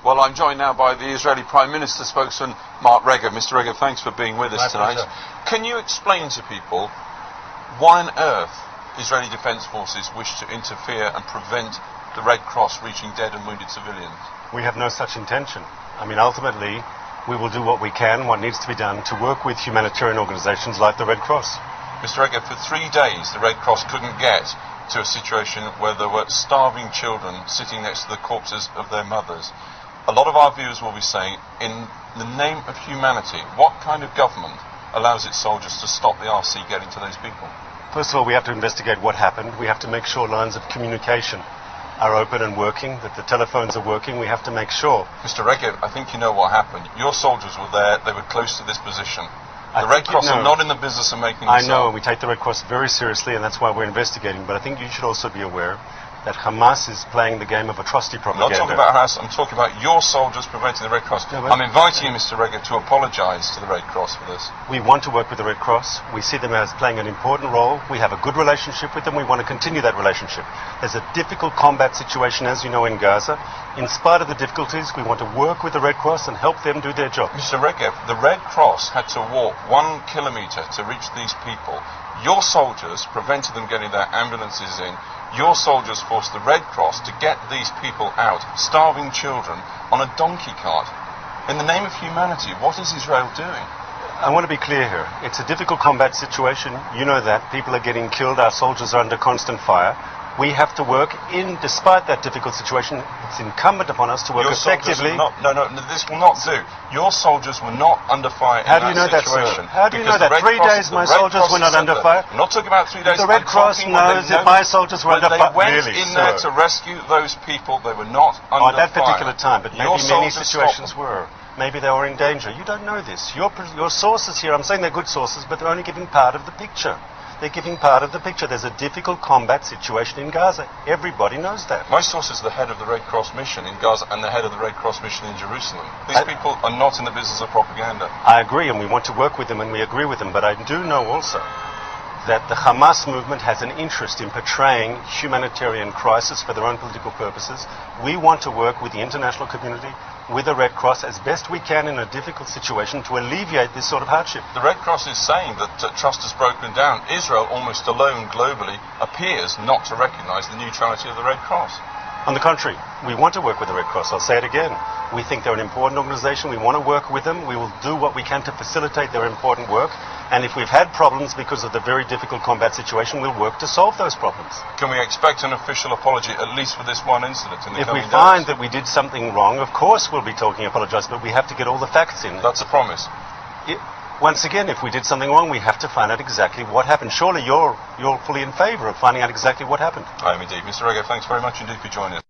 Well, I'm joined now by the Israeli Prime Minister spokesman, Mark Regev. Mr. Regev, thanks for being with us tonight. Pleasure. Can you explain to people why on earth Israeli Defence Forces wish to interfere and prevent the Red Cross reaching dead and wounded civilians? We have no such intention. I mean, ultimately, we will do what we can, what needs to be done, to work with humanitarian organisations like the Red Cross. Mr. Regev, for 3 days the Red Cross couldn't get to a situation where there were starving children sitting next to the corpses of their mothers. A lot of our viewers will be saying, in the name of humanity, what kind of government allows its soldiers to stop the RC getting to those people? First of all, we have to investigate what happened. We have to make sure lines of communication are open and working, that the telephones are working. We have to make sure. Mr. Regev, I think you know what happened. Your soldiers were there, they were close to this position. The Red Cross are not in the business of making this I know, up. and we take the Red Cross very seriously, and that's why we're investigating. But I think you should also be aware that Hamas is playing the game of atrocity propaganda. I'm not talking about Hamas, I'm talking about your soldiers preventing the Red Cross. No, I'm inviting you, Mr. Regev, to apologise to the Red Cross for this. We want to work with the Red Cross. We see them as playing an important role. We have a good relationship with them. We want to continue that relationship. There's a difficult combat situation, as you know, in Gaza. In spite of the difficulties, we want to work with the Red Cross and help them do their job. Mr. Regev, the Red Cross had to walk 1 kilometre to reach these people. Your soldiers prevented them getting their ambulances in. Your soldiers forced the Red Cross to get these people out, starving children, on a donkey cart. In the name of humanity, what is Israel doing? I want to be clear here. It's a difficult combat situation. You know that. People are getting killed. Our soldiers are under constant fire. We have to work despite that difficult situation. It's incumbent upon us to work effectively. No, this will not do. Your soldiers were not under fire How do you know that, sir? How do you know that? 3 days my soldiers were not under fire? I'm not talking about 3 days. The Red Cross knows if my soldiers were under fire. They went in there to rescue those people. They were not under fire. At that particular time, but maybe many situations were. Maybe they were in danger. You don't know this. Your sources here, I'm saying they're good sources, but they're only giving part of the picture. They're giving part of the picture. There's a difficult combat situation in Gaza. Everybody knows that. My source is the head of the Red Cross mission in Gaza and the head of the Red Cross mission in Jerusalem. These people are not in the business of propaganda. I agree, and we want to work with them, and we agree with them. But I do know also that the Hamas movement has an interest in portraying humanitarian crisis for their own political purposes. We want to work with the international community, with the Red Cross, as best we can in a difficult situation to alleviate this sort of hardship. The Red Cross is saying that trust has broken down. Israel, almost alone globally, appears not to recognise the neutrality of the Red Cross. On the contrary, we want to work with the Red Cross. I'll say it again. We think they're an important organisation. We want to work with them. We will do what we can to facilitate their important work. And if we've had problems because of the very difficult combat situation, we'll work to solve those problems. Can we expect an official apology, at least for this one incident, in the coming days? If we find that we did something wrong, of course we'll be talking apologise, but we have to get all the facts in. That's a promise. Once again, if we did something wrong, we have to find out exactly what happened. Surely you're fully in favour of finding out exactly what happened. I am indeed. Mr. Regev, thanks very much indeed for joining us.